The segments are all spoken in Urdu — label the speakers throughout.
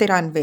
Speaker 1: 93।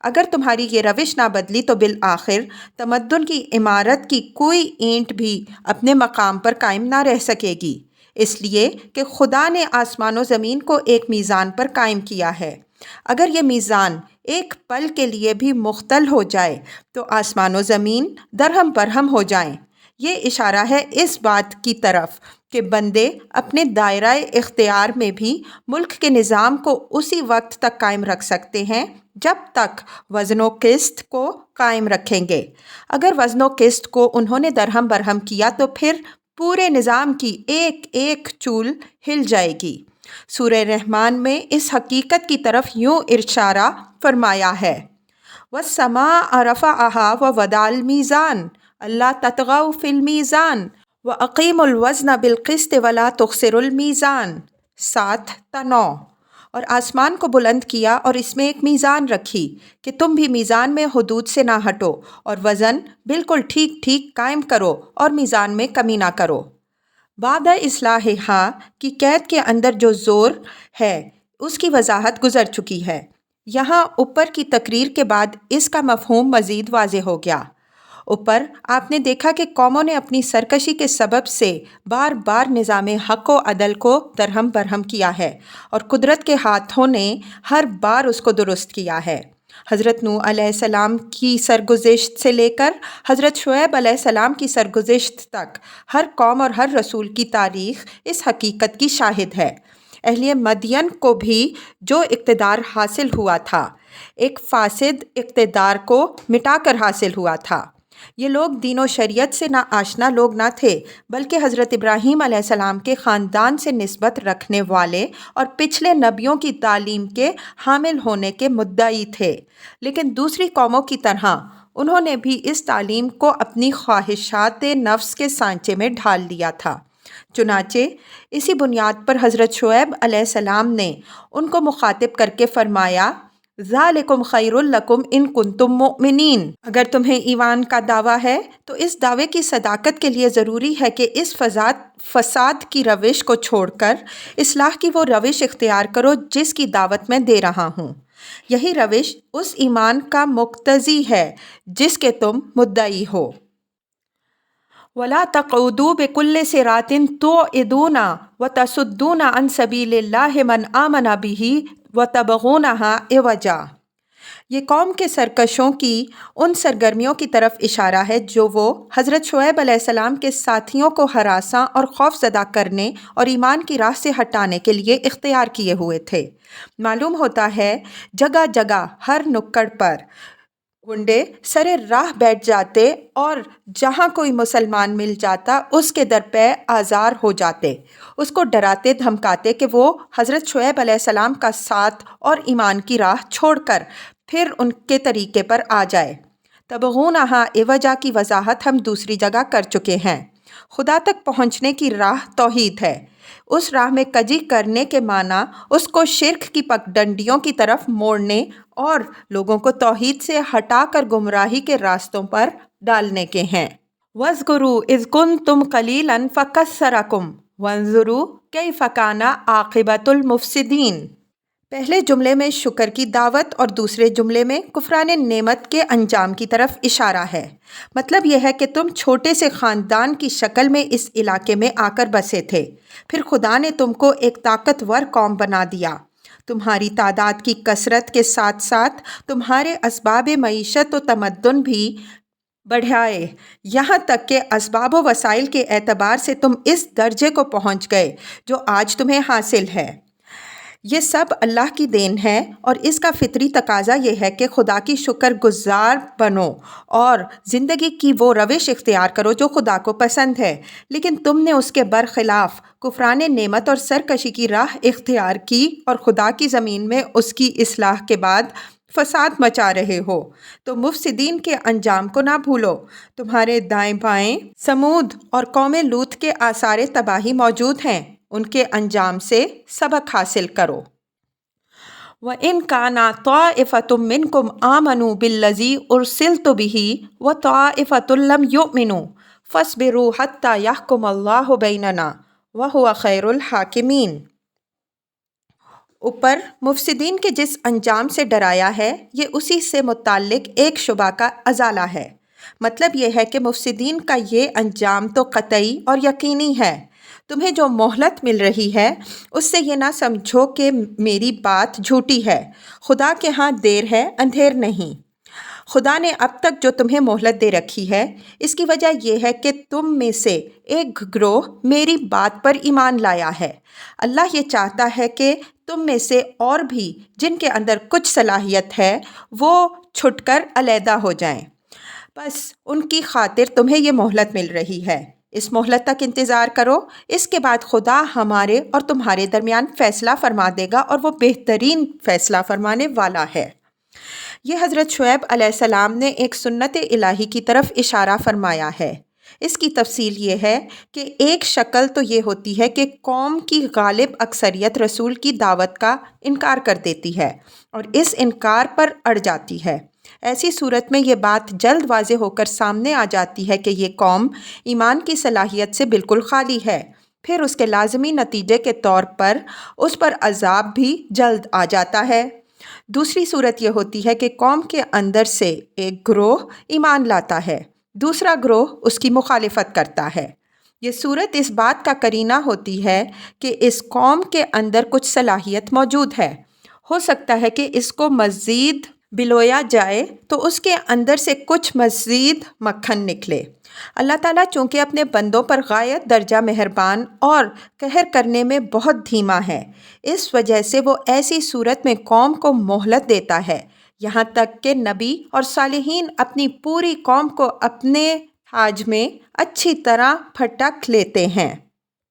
Speaker 1: اگر تمہاری یہ روش نہ بدلی تو بالآخر تمدن کی عمارت کی کوئی اینٹ بھی اپنے مقام پر قائم نہ رہ سکے گی، اس لیے کہ خدا نے آسمان و زمین کو ایک میزان پر قائم کیا ہے۔ اگر یہ میزان ایک پل کے لیے بھی مختل ہو جائے تو آسمان و زمین درہم برہم ہو جائیں۔ یہ اشارہ ہے اس بات کی طرف کہ بندے اپنے دائرہ اختیار میں بھی ملک کے نظام کو اسی وقت تک قائم رکھ سکتے ہیں جب تک وزن و قسط کو قائم رکھیں گے۔ اگر وزن و قسط کو انہوں نے درہم برہم کیا تو پھر پورے نظام کی ایک ایک چول ہل جائے گی۔ سورہ رحمان میں اس حقیقت کی طرف یوں اشارہ فرمایا ہے، وَالسَّمَاءَ رَفَعَهَا وَوَضَعَ الْمِيزَانَ أَلَّا تَطْغَوْا فِي الْمِيزَانِ وَأَقِیمُوا الْوَزْنَ بِالْقِسْطِ وَلَا تُخْسِرُوا الْمِيزَانَ 7-9۔ اور آسمان کو بلند کیا اور اس میں ایک میزان رکھی کہ تم بھی میزان میں حدود سے نہ ہٹو، اور وزن بالکل ٹھیک ٹھیک قائم کرو اور میزان میں کمی نہ کرو۔ بعد اصلاحہ کی قید کے اندر جو زور ہے اس کی وضاحت گزر چکی ہے۔ یہاں اوپر کی تقریر کے بعد اس کا مفہوم مزید واضح ہو گیا۔ اوپر آپ نے دیکھا کہ قوموں نے اپنی سرکشی کے سبب سے بار بار نظام حق و عدل کو درہم برہم کیا ہے، اور قدرت کے ہاتھوں نے ہر بار اس کو درست کیا ہے۔ حضرت نوح علیہ السلام کی سرگزشت سے لے کر حضرت شعیب علیہ السلام کی سرگزشت تک ہر قوم اور ہر رسول کی تاریخ اس حقیقت کی شاہد ہے۔ اہل مدین کو بھی جو اقتدار حاصل ہوا تھا، ایک فاسد اقتدار کو مٹا کر حاصل ہوا تھا۔ یہ لوگ دین و شریعت سے نہ آشنا لوگ نہ تھے، بلکہ حضرت ابراہیم علیہ السلام کے خاندان سے نسبت رکھنے والے اور پچھلے نبیوں کی تعلیم کے حامل ہونے کے مدعی تھے۔ لیکن دوسری قوموں کی طرح انہوں نے بھی اس تعلیم کو اپنی خواہشات نفس کے سانچے میں ڈھال لیا تھا۔ چنانچہ اسی بنیاد پر حضرت شعیب علیہ السلام نے ان کو مخاطب کر کے فرمایا، ذالکم خیر لکم ان کنتم مؤمنین۔ اگر تمہیں ایمان کا دعویٰ ہے تو اس دعوے کی صداقت کے لیے ضروری ہے کہ اس فساد کی روش کو چھوڑ کر اصلاح کی وہ روش اختیار کرو جس کی دعوت میں دے رہا ہوں۔ یہی روش اس ایمان کا مقتضی ہے جس کے تم مدعی ہو۔ وَلَا تَقْعُدُوا بِكُلِّ صِرَاطٍ تُوعِدُونَ وَتَصُدُّونَ عَنْ سَبِيلِ اللَّهِ مَنْ آمَنَ بِهِ وَتَبْغُونَهَا عِوَجًا۔ یہ قوم کے سرکشوں کی ان سرگرمیوں کی طرف اشارہ ہے جو وہ حضرت شعیب علیہ السلام کے ساتھیوں کو ہراساں اور خوف زدہ کرنے اور ایمان کی راہ سے ہٹانے کے لیے اختیار کیے ہوئے تھے۔ معلوم ہوتا ہے جگہ جگہ ہر نکڑ پر گنڈے سرے راہ بیٹھ جاتے اور جہاں کوئی مسلمان مل جاتا اس کے در پہ آزار ہو جاتے، اس کو ڈراتے دھمکاتے کہ وہ حضرت شعیب علیہ السلام کا ساتھ اور ایمان کی راہ چھوڑ کر پھر ان کے طریقے پر آ جائے۔ تبغونہا عوجا کی وضاحت ہم دوسری جگہ کر چکے ہیں۔ خدا تک پہنچنے کی راہ توحید ہے۔ اس راہ میں کجی کرنے کے معنی اس کو شرک کی پگڈنڈیوں کی طرف موڑنے اور لوگوں کو توحید سے ہٹا کر گمراہی کے راستوں پر ڈالنے کے ہیں۔ وَاذْكُرُوا إِذْ كُنْتُمْ قَلِيلًا فَكَثَّرَكُمْ وَانظُرُوا كَيْفَ كَانَ عَاقِبَةُ الْمُفْسِدِينَ۔ پہلے جملے میں شکر کی دعوت اور دوسرے جملے میں کفران نعمت کے انجام کی طرف اشارہ ہے۔ مطلب یہ ہے کہ تم چھوٹے سے خاندان کی شکل میں اس علاقے میں آ کر بسے تھے، پھر خدا نے تم کو ایک طاقتور قوم بنا دیا۔ تمہاری تعداد کی کثرت کے ساتھ ساتھ تمہارے اسباب معیشت و تمدن بھی بڑھائے، یہاں تک کہ اسباب و وسائل کے اعتبار سے تم اس درجے کو پہنچ گئے جو آج تمہیں حاصل ہے۔ یہ سب اللہ کی دین ہے، اور اس کا فطری تقاضا یہ ہے کہ خدا کی شکر گزار بنو اور زندگی کی وہ روش اختیار کرو جو خدا کو پسند ہے، لیکن تم نے اس کے برخلاف کفران نعمت اور سرکشی کی راہ اختیار کی اور خدا کی زمین میں اس کی اصلاح کے بعد فساد مچا رہے ہو۔ تو مفسدین کے انجام کو نہ بھولو۔ تمہارے دائیں بائیں سمود اور قوم لوط کے آثار تباہی موجود ہیں، ان کے انجام سے سبق حاصل کرو۔ وَإِنْ كَانَ طَائِفَةٌ مِّنْكُمْ آمَنُوا بِالَّذِي أُرْسِلْتُ بِهِ وَطَائِفَةٌ لَّمْ يُؤْمِنُوا فَاصْبِرُوا حَتَّى يَحْكُمَ اللَّهُ بَيْنَنَا وَهُوَ خَيْرُ الْحَاكِمِينَ۔ اوپر مفسدین کے جس انجام سے ڈرایا ہے یہ اسی سے متعلق ایک شبہ کا ازالہ ہے۔ مطلب یہ ہے کہ مفسدین کا یہ انجام تو قطعی اور یقینی ہے۔ تمہیں جو مہلت مل رہی ہے اس سے یہ نہ سمجھو کہ میری بات جھوٹی ہے۔ خدا کے ہاں دیر ہے اندھیر نہیں۔ خدا نے اب تک جو تمہیں مہلت دے رکھی ہے اس کی وجہ یہ ہے کہ تم میں سے ایک گروہ میری بات پر ایمان لایا ہے۔ اللہ یہ چاہتا ہے کہ تم میں سے اور بھی جن کے اندر کچھ صلاحیت ہے وہ چھٹ کر علیحدہ ہو جائیں۔ بس ان کی خاطر تمہیں یہ مہلت مل رہی ہے۔ اس مہلت تک انتظار کرو، اس کے بعد خدا ہمارے اور تمہارے درمیان فیصلہ فرما دے گا اور وہ بہترین فیصلہ فرمانے والا ہے۔ یہ حضرت شعیب علیہ السلام نے ایک سنت الہی کی طرف اشارہ فرمایا ہے۔ اس کی تفصیل یہ ہے کہ ایک شکل تو یہ ہوتی ہے کہ قوم کی غالب اکثریت رسول کی دعوت کا انکار کر دیتی ہے اور اس انکار پر اڑ جاتی ہے۔ ایسی صورت میں یہ بات جلد واضح ہو کر سامنے آ جاتی ہے کہ یہ قوم ایمان کی صلاحیت سے بالکل خالی ہے۔ پھر اس کے لازمی نتیجے کے طور پر اس پر عذاب بھی جلد آ جاتا ہے۔ دوسری صورت یہ ہوتی ہے کہ قوم کے اندر سے ایک گروہ ایمان لاتا ہے، دوسرا گروہ اس کی مخالفت کرتا ہے۔ یہ صورت اس بات کا قرینہ ہوتی ہے کہ اس قوم کے اندر کچھ صلاحیت موجود ہے۔ ہو سکتا ہے کہ اس کو مزید بلویا جائے تو اس کے اندر سے کچھ مزید مکھن نکلے۔ اللہ تعالیٰ چونکہ اپنے بندوں پر غایت درجہ مہربان اور قہر کرنے میں بہت دھیما ہے، اس وجہ سے وہ ایسی صورت میں قوم کو مہلت دیتا ہے یہاں تک کہ نبی اور صالحین اپنی پوری قوم کو اپنے حاج میں اچھی طرح پھٹک لیتے ہیں۔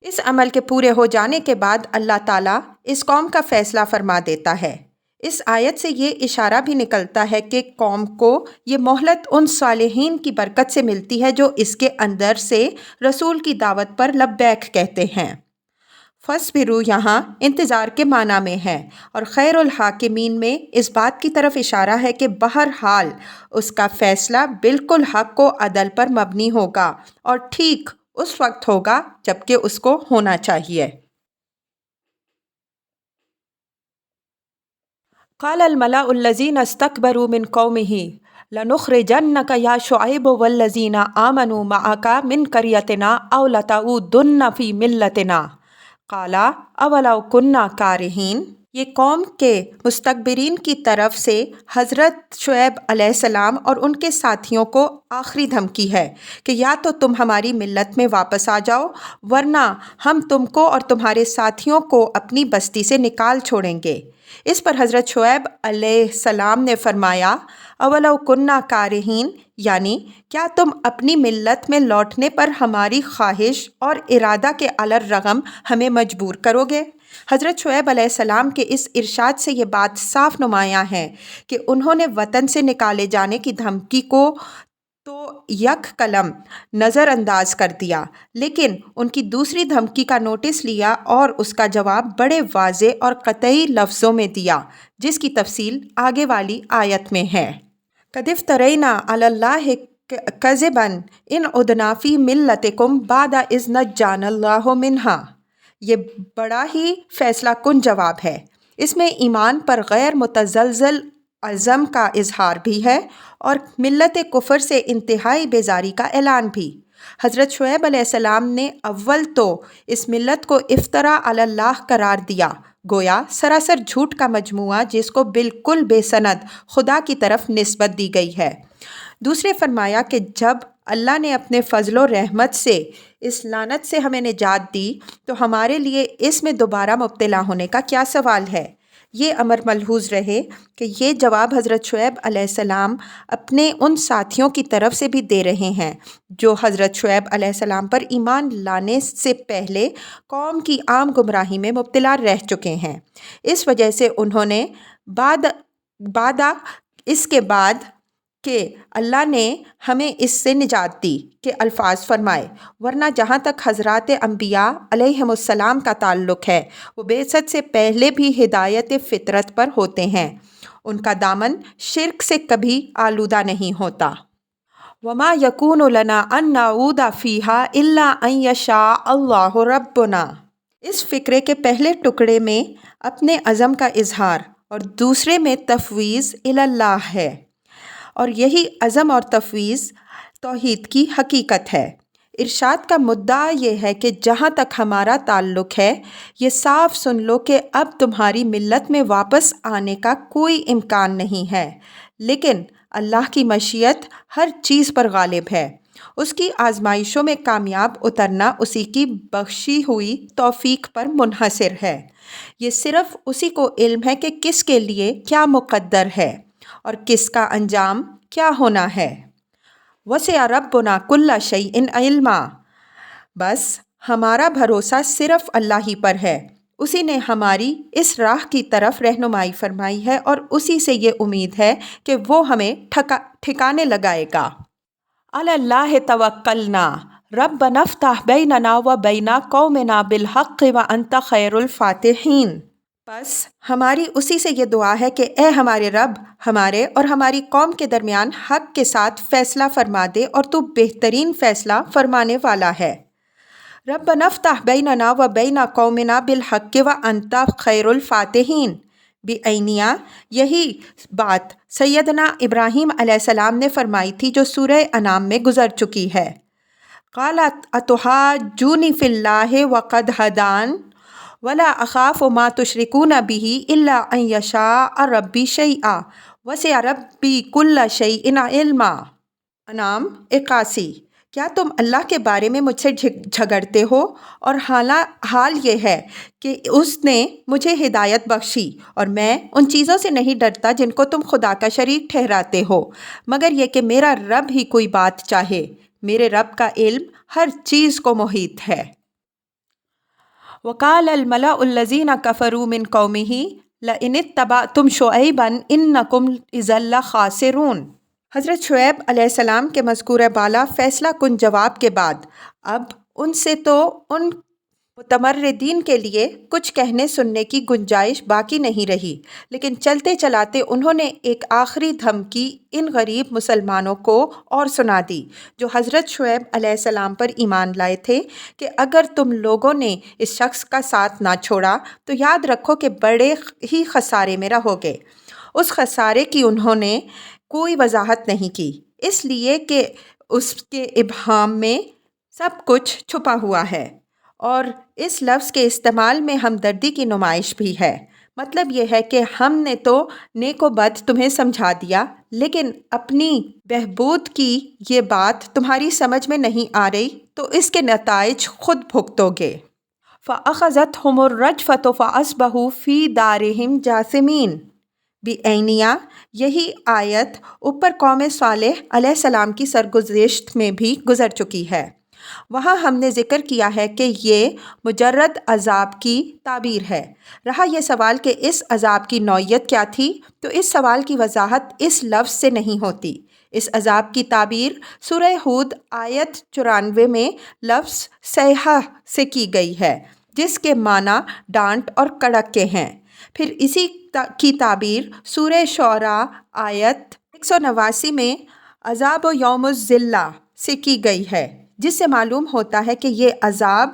Speaker 1: اس عمل کے پورے ہو جانے کے بعد اللہ تعالیٰ اس قوم کا فیصلہ فرما دیتا ہے۔ اس آیت سے یہ اشارہ بھی نکلتا ہے کہ قوم کو یہ مہلت ان صالحین کی برکت سے ملتی ہے جو اس کے اندر سے رسول کی دعوت پر لبیک کہتے ہیں۔ فَاصْبِرُوا یہاں انتظار کے معنی میں ہے اور خیر الحاکمین میں اس بات کی طرف اشارہ ہے کہ بہرحال اس کا فیصلہ بالکل حق و عدل پر مبنی ہوگا اور ٹھیک اس وقت ہوگا جبکہ اس کو ہونا چاہیے۔ قال الملأ الذين استكبروا من قومه لنخرجنك يا شعيب والذين آمنوا معك من قريتنا أو لتعودن في ملتنا قال أولو كنا كارهين۔ یہ قوم کے مستکبرین کی طرف سے حضرت شعیب علیہ السلام اور ان کے ساتھیوں کو آخری دھمکی ہے کہ یا تو تم ہماری ملت میں واپس آ جاؤ ورنہ ہم تم کو اور تمہارے ساتھیوں کو اپنی بستی سے نکال چھوڑیں گے۔ اس پر حضرت شعیب علیہ السلام نے فرمایا اولو کننا کارہین، یعنی کیا تم اپنی ملت میں لوٹنے پر ہماری خواہش اور ارادہ کے علی الرغم ہمیں مجبور کرو گے؟ حضرت شعیب علیہ السلام کے اس ارشاد سے یہ بات صاف نمایاں ہے کہ انہوں نے وطن سے نکالے جانے کی دھمکی کو تو یک قلم نظر انداز کر دیا، لیکن ان کی دوسری دھمکی کا نوٹس لیا اور اس کا جواب بڑے واضح اور قطعی لفظوں میں دیا، جس کی تفصیل آگے والی آیت میں ہے۔ قَدِ افْتَرَيْنَا عَلَى اللَّهِ كَذِبًا إِنْ عُدْنَا فِي مِلَّتِكُمْ بَعْدَ إِذْ نَجَّانَا اللَّهُ مِنْهَا۔ یہ بڑا ہی فیصلہ کن جواب ہے۔ اس میں ایمان پر غیر متزلزل عزم کا اظہار بھی ہے اور ملت کفر سے انتہائی بیزاری کا اعلان بھی۔ حضرت شعیب علیہ السلام نے اول تو اس ملت کو افترا علی اللہ قرار دیا، گویا سراسر جھوٹ کا مجموعہ جس کو بالکل بے سند خدا کی طرف نسبت دی گئی ہے۔ دوسرے فرمایا کہ جب اللہ نے اپنے فضل و رحمت سے اس لعنت سے ہمیں نجات دی تو ہمارے لیے اس میں دوبارہ مبتلا ہونے کا کیا سوال ہے۔ یہ امر ملحوظ رہے کہ یہ جواب حضرت شعیب علیہ السلام اپنے ان ساتھیوں کی طرف سے بھی دے رہے ہیں جو حضرت شعیب علیہ السلام پر ایمان لانے سے پہلے قوم کی عام گمراہی میں مبتلا رہ چکے ہیں۔ اس وجہ سے انہوں نے اس کے بعد کہ اللہ نے ہمیں اس سے نجات دی کے الفاظ فرمائے، ورنہ جہاں تک حضرات انبیاء علیہم السلام کا تعلق ہے وہ بعثت سے پہلے بھی ہدایت فطرت پر ہوتے ہیں، ان کا دامن شرک سے کبھی آلودہ نہیں ہوتا۔ وما یکون لنا ان نعود فیہا الا ان یشاء اللہ ربنا۔ اس فقرے کے پہلے ٹکڑے میں اپنے عزم کا اظہار اور دوسرے میں تفویض اللہ ہے، اور یہی عزم اور تفویض توحید کی حقیقت ہے۔ ارشاد کا مدعا یہ ہے کہ جہاں تک ہمارا تعلق ہے، یہ صاف سن لو کہ اب تمہاری ملت میں واپس آنے کا کوئی امکان نہیں ہے، لیکن اللہ کی مشیت ہر چیز پر غالب ہے۔ اس کی آزمائشوں میں کامیاب اترنا اسی کی بخشی ہوئی توفیق پر منحصر ہے۔ یہ صرف اسی کو علم ہے کہ کس کے لیے کیا مقدر ہے اور کس کا انجام کیا ہونا ہے۔ وسع ربنا کل شیء علما، بس ہمارا بھروسہ صرف اللہ ہی پر ہے۔ اسی نے ہماری اس راہ کی طرف رہنمائی فرمائی ہے اور اسی سے یہ امید ہے کہ وہ ہمیں ٹھکانے لگائے گا۔ علی اللہ توکلنا ربنا افتح بیننا و بین قومنا بالحق وانت خیر الفاتحین۔ بس ہماری اسی سے یہ دعا ہے کہ اے ہمارے رب، ہمارے اور ہماری قوم کے درمیان حق کے ساتھ فیصلہ فرما دے اور تو بہترین فیصلہ فرمانے والا ہے۔ ربنا افتح بیننا و بین قومنا بالحق وانت خیر الفاتحین۔ بعینیہ یہی بات سیدنا ابراہیم علیہ السلام نے فرمائی تھی جو سورہ انعام میں گزر چکی ہے۔ قالت اتحاجونی فی اللہ وقد ہدان ولا اخاف ما تشرکون بہ الا ان یشاء ربی شیئا وسع ربی کل شیء علما۔ انعام 81۔ کیا تم اللہ کے بارے میں مجھ سے جھگڑتے ہو، اور حال یہ ہے کہ اس نے مجھے ہدایت بخشی، اور میں ان چیزوں سے نہیں ڈرتا جن کو تم خدا کا شریک ٹھہراتے ہو، مگر یہ کہ میرا رب ہی کوئی بات چاہے۔ میرے رب کا علم ہر چیز کو محیط ہے۔ وقال الملأ الذین کفروا من قومہ لئن اتبعتم شعیبا انکم اذا لخاسرون۔ حضرت شعیب علیہ السلام کے مذکورہ بالا فیصلہ کن جواب کے بعد اب ان سے تو ان متمردین کے لیے کچھ کہنے سننے کی گنجائش باقی نہیں رہی، لیکن چلتے چلاتے انہوں نے ایک آخری دھمکی ان غریب مسلمانوں کو اور سنا دی جو حضرت شعیب علیہ السلام پر ایمان لائے تھے کہ اگر تم لوگوں نے اس شخص کا ساتھ نہ چھوڑا تو یاد رکھو کہ بڑے ہی خسارے میں رہو گے۔ اس خسارے کی انہوں نے کوئی وضاحت نہیں کی، اس لیے کہ اس کے ابہام میں سب کچھ چھپا ہوا ہے، اور اس لفظ کے استعمال میں ہمدردی کی نمائش بھی ہے۔ مطلب یہ ہے کہ ہم نے تو نیک و بد تمہیں سمجھا دیا، لیکن اپنی بہبود کی یہ بات تمہاری سمجھ میں نہیں آ رہی تو اس کے نتائج خود بھگتو گے۔ فَأَخَذَتْهُمُ الرَّجْفَةُ فَأَصْبَحُوا فِي دَارِهِمْ جَاثِمِينَ۔ بعینیہ یہی آیت اوپر قوم صالح علیہ السلام کی سرگزشت میں بھی گزر چکی ہے۔ وہاں ہم نے ذکر کیا ہے کہ یہ مجرد عذاب کی تعبیر ہے۔ رہا یہ سوال کہ اس عذاب کی نوعیت کیا تھی، تو اس سوال کی وضاحت اس لفظ سے نہیں ہوتی۔ اس عذاب کی تعبیر سورہ ہود آیت 94 میں لفظ صیحہ سے کی گئی ہے، جس کے معنی ڈانٹ اور کڑک کے ہیں۔ پھر اسی کی تعبیر سورہ شعراء آیت 189 میں عذاب یوم الذلہ سے کی گئی ہے، جس سے معلوم ہوتا ہے کہ یہ عذاب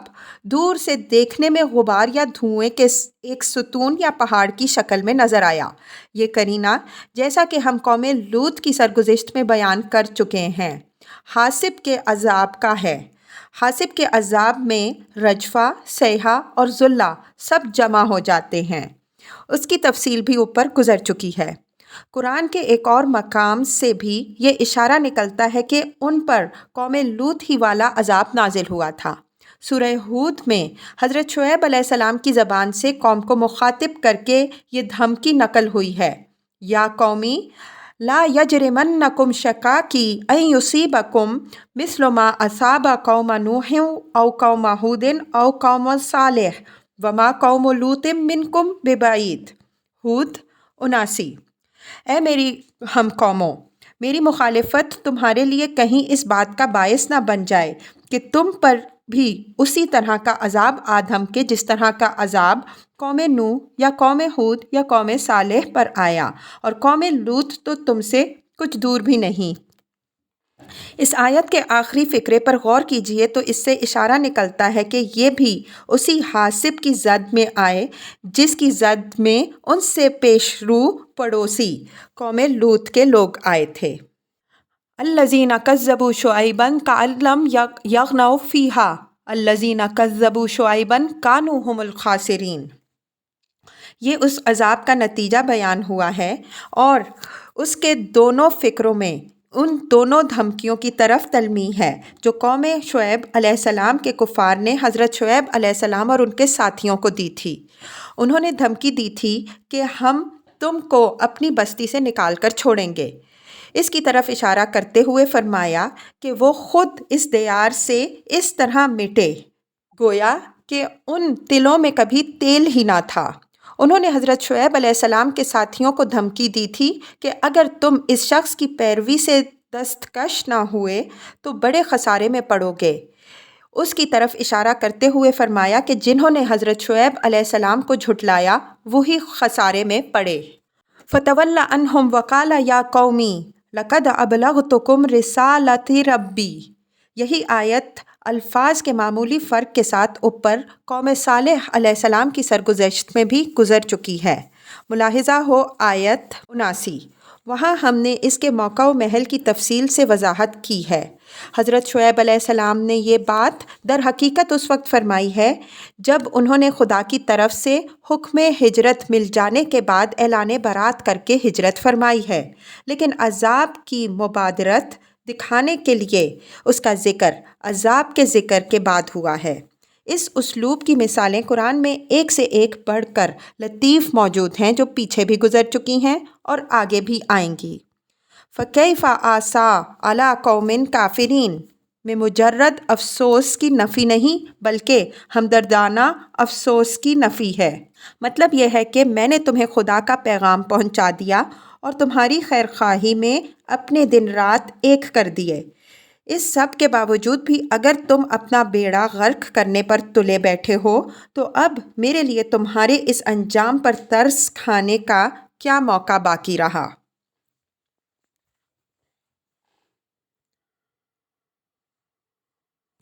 Speaker 1: دور سے دیکھنے میں غبار یا دھوئیں کے ایک ستون یا پہاڑ کی شکل میں نظر آیا۔ یہ قرینہ جیسا کہ ہم قوم لوط کی سرگزشت میں بیان کر چکے ہیں حاسب کے عذاب کا ہے۔ حاسب کے عذاب میں رجفہ، صیحہ اور ذلہ سب جمع ہو جاتے ہیں۔ اس کی تفصیل بھی اوپر گزر چکی ہے۔ قرآن کے ایک اور مقام سے بھی یہ اشارہ نکلتا ہے کہ ان پر قوم لوط ہی والا عذاب نازل ہوا تھا۔ سورہ ہود میں حضرت شعیب علیہ السلام کی زبان سے قوم کو مخاطب کر کے یہ دھمکی نقل ہوئی ہے، یا قومی لا یجرمنکم شقاقی ان یصیبکم مثل ما اصاب قوم نوح او قوم ہود او قوم صالح وما قوم لوط منکم ببعید۔ ہود 79۔ اے میری ہم قوموں، میری مخالفت تمہارے لیے کہیں اس بات کا باعث نہ بن جائے کہ تم پر بھی اسی طرح کا عذاب آ دھمکے جس طرح کا عذاب قوم نوح یا قوم ہود یا قوم صالح پر آیا، اور قوم لوط تو تم سے کچھ دور بھی نہیں۔ اس آیت کے آخری فقرے پر غور کیجئے تو اس سے اشارہ نکلتا ہے کہ یہ بھی اسی حاسب کی زد میں آئے جس کی زد میں ان سے پیش رو پڑوسی قوم لوط کے لوگ آئے تھے۔ الذین کذبوا شعیبا کأن لم یغنوا فیہا الذین کذبوا شعیبا کانوا ھم الخاسرین۔ یہ اس عذاب کا نتیجہ بیان ہوا ہے اور اس کے دونوں فقروں میں ان دونوں دھمکیوں کی طرف تلمیح ہے جو قوم شعیب علیہ السلام کے کفار نے حضرت شعیب علیہ السلام اور ان کے ساتھیوں کو دی تھی۔ انہوں نے دھمکی دی تھی کہ ہم تم کو اپنی بستی سے نکال کر چھوڑیں گے۔ اس کی طرف اشارہ کرتے ہوئے فرمایا کہ وہ خود اس دیار سے اس طرح مٹے گویا کہ ان دلوں میں کبھی تیل ہی نہ تھا۔ انہوں نے حضرت شعیب علیہ السلام کے ساتھیوں کو دھمکی دی تھی کہ اگر تم اس شخص کی پیروی سے دستکش نہ ہوئے تو بڑے خسارے میں پڑو گے۔ اس کی طرف اشارہ کرتے ہوئے فرمایا کہ جنہوں نے حضرت شعیب علیہ السلام کو جھٹلایا وہی خسارے میں پڑے۔ فَتَوَلَّ عَنْهُمْ وَقَالَ يَا قَوْمِ لَقَدْ أَبْلَغْتُكُمْ رِسَالَتِ رَبِّي۔ یہی آیت الفاظ کے معمولی فرق کے ساتھ اوپر قوم صالح علیہ السلام کی سرگزشت میں بھی گزر چکی ہے۔ ملاحظہ ہو آیت 79، وہاں ہم نے اس کے موقع و محل کی تفصیل سے وضاحت کی ہے۔ حضرت شعیب علیہ السلام نے یہ بات در حقیقت اس وقت فرمائی ہے جب انہوں نے خدا کی طرف سے حکم ہجرت مل جانے کے بعد اعلان برات کر کے ہجرت فرمائی ہے، لیکن عذاب کی مبادرت دکھانے کے لیے اس کا ذکر عذاب کے ذکر کے بعد ہوا ہے۔ اس اسلوب کی مثالیں قرآن میں ایک سے ایک بڑھ کر لطیف موجود ہیں جو پیچھے بھی گزر چکی ہیں اور آگے بھی آئیں گی۔ فَكَيْفَ آسَىٰ عَلَىٰ قَوْمٍ کافرین میں مجرد افسوس کی نفی نہیں بلکہ ہمدردانہ افسوس کی نفی ہے۔ مطلب یہ ہے کہ میں نے تمہیں خدا کا پیغام پہنچا دیا اور تمہاری خیر خواہی میں اپنے دن رات ایک کر دیے۔ اس سب کے باوجود بھی اگر تم اپنا بیڑا غرق کرنے پر تلے بیٹھے ہو تو اب میرے لیے تمہارے اس انجام پر ترس کھانے کا کیا موقع باقی رہا؟